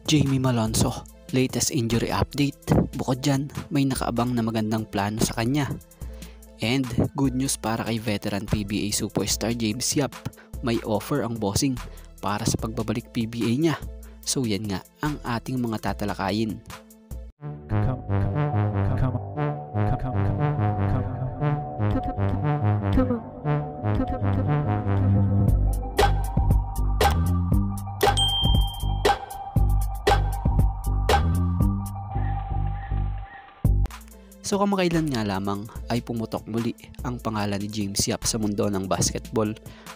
Jamie Malonzo, latest injury update. Bukod dyan, may nakaabang na magandang plano sa kanya. And good news para kay veteran PBA superstar James Yap. May offer ang bossing para sa pagbabalik PBA niya. So yan nga ang ating mga tatalakayin. So kamakailan nga lamang ay pumutok muli ang pangalan ni James Yap sa mundo ng basketball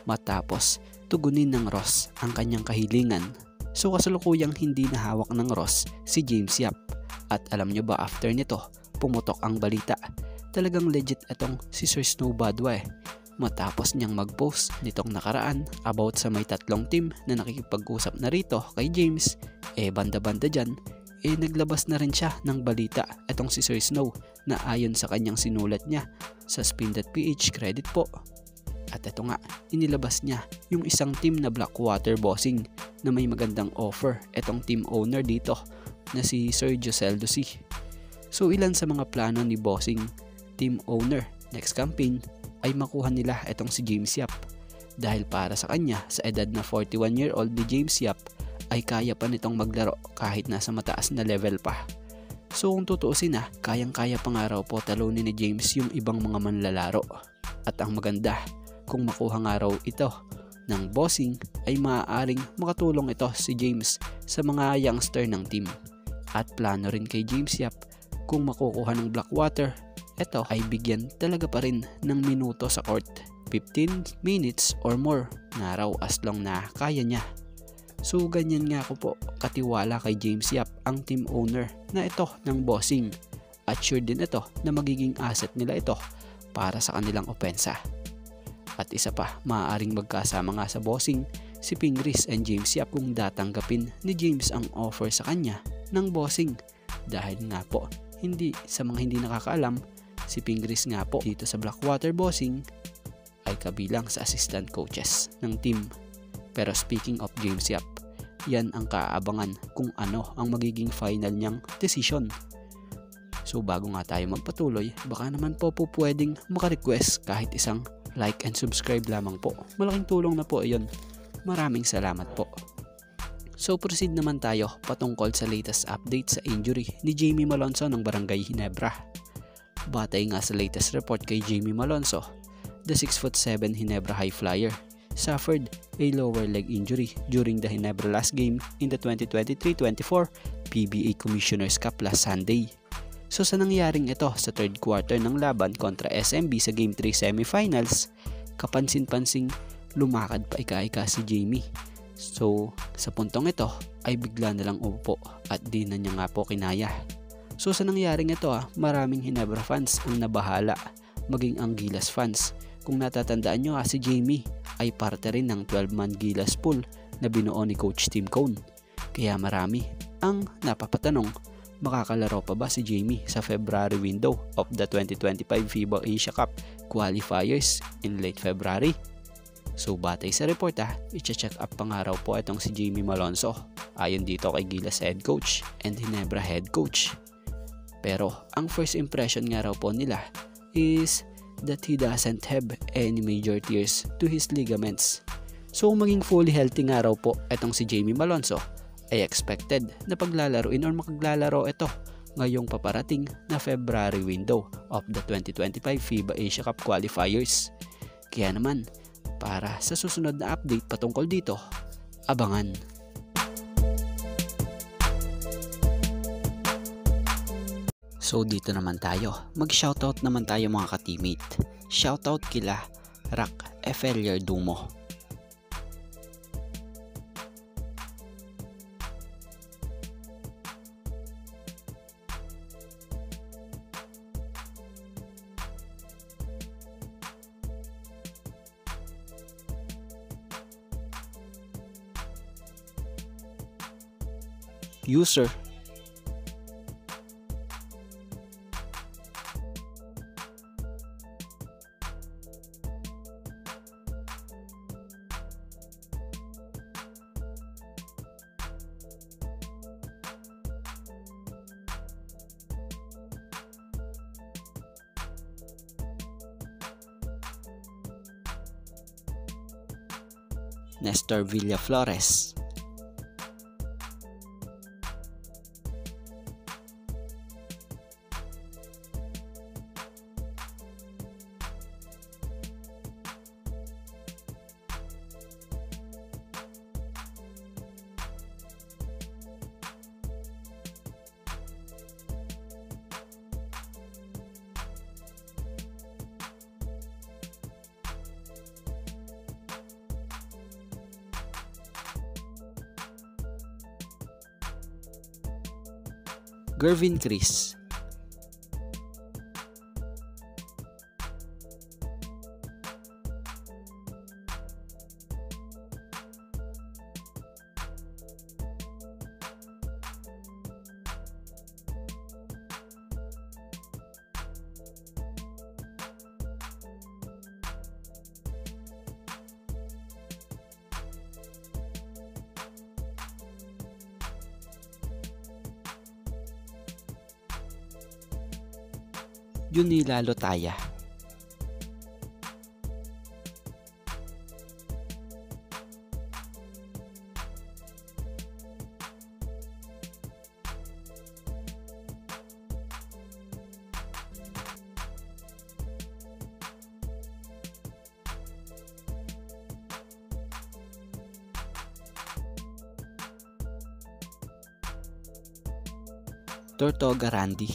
matapos tugunin ng Ross ang kanyang kahilingan. So kasalukuyang hindi nahawak ng Ross si James Yap. At alam nyo ba, after nito pumutok ang balita. Talagang legit itong si Sir Snow Badwa matapos niyang mag-post nitong nakaraan about sa may tatlong team na nakikipag-usap na rito kay James. Banda-banda dyan, naglabas na rin siya ng balita itong si Sir Snow na ayon sa kanyang sinulat niya sa spin.ph, credit po. At ito nga, inilabas niya yung isang team na Blackwater Bossing na may magandang offer itong team owner dito na si Sir Joseldo C. So ilan sa mga plano ni Bossing team owner next campaign ay makuha nila itong si James Yap. Dahil para sa kanya, sa edad na 41-year-old ni James Yap ay kaya pa nitong maglaro kahit nasa mataas na level pa. So kung tutuusin kayang-kaya pa nga raw po talunin ni James yung ibang mga manlalaro. At ang maganda, kung makuha nga raw ito ng bossing ay maaaring makatulong ito si James sa mga youngster ng team. At plano rin kay James Yap, kung makukuha ng Blackwater, ito ay bigyan talaga pa rin ng minuto sa court. 15 minutes or more na raw as long na kaya niya. So ganyan nga ako po katiwala kay James Yap ang team owner na ito ng bossing. At sure din ito na magiging asset nila ito para sa kanilang opensa. At isa pa, maaaring magkasama nga sa bossing si Pingris and James Yap kung datanggapin ni James ang offer sa kanya ng bossing. Dahil nga po, sa mga hindi nakakaalam, si Pingris nga po dito sa Blackwater Bossing ay kabilang sa assistant coaches ng team. Pero speaking of James Yap, yan ang kaabangan kung ano ang magiging final niyang decision. So bago nga tayo magpatuloy, baka naman po pwedeng maka-request kahit isang like and subscribe lamang po. Malaking tulong na po iyon. Maraming salamat po. So proceed naman tayo patungkol sa latest update sa injury ni Jamie Malonzo ng Barangay Ginebra. Batay nga sa latest report kay Jamie Malonzo, the 6'7" Ginebra high flyer suffered a lower leg injury during the Ginebra last game in the 2023-24 PBA Commissioner's Cup last Sunday. So sa nangyaring ito sa third quarter ng laban kontra SMB sa Game 3 semifinals, kapansin-pansing lumakad pa ika-ika si Jamie. So sa puntong ito ay bigla na lang upo at di na niya nga po kinaya. So sa nangyaring ito maraming Ginebra fans ang nabahala, maging ang Gilas fans. Kung natatandaan nyo si Jamie ay parte rin ng 12-man Gilas pool na binuo ni Coach Tim Cone. Kaya marami ang napapatanong, makakalaro pa ba si Jamie sa February window of the 2025 FIBA Asia Cup qualifiers in late February? So batay sa report i-check up pa nga raw po itong si Jamie Malonzo ayon dito kay Gilas head coach and Ginebra head coach. Pero ang first impression nga raw po nila is that he doesn't have any major tears to his ligaments. So maging fully healthy nga raw po itong si Jamie Malonzo ay expected na paglalaruin or makaglalaro ito ngayong paparating na February window of the 2025 FIBA Asia Cup qualifiers. Kaya naman, para sa susunod na update patungkol dito, abangan. So dito naman tayo, mag-shoutout naman tayo mga ka-teammate. Shoutout kila Rak Efelier Dumo, user Nestor Villaflores, Gervin Chris, Junila Lotaya, Tortoga Randy,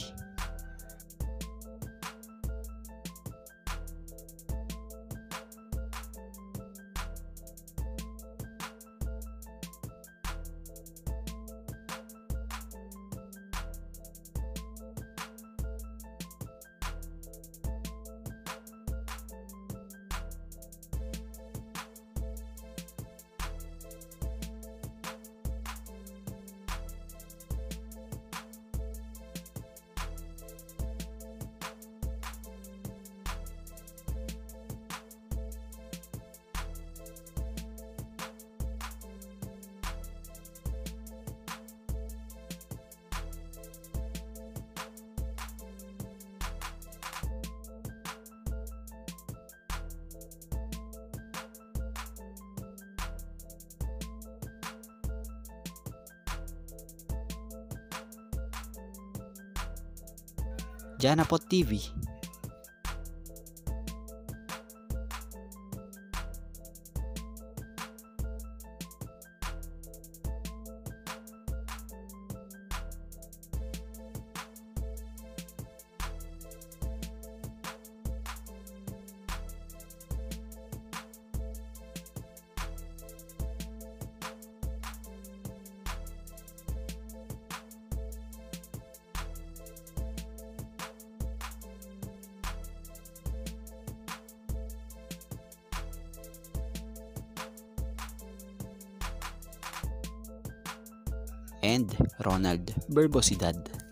Janapot TV, and Ronald Berbosidad.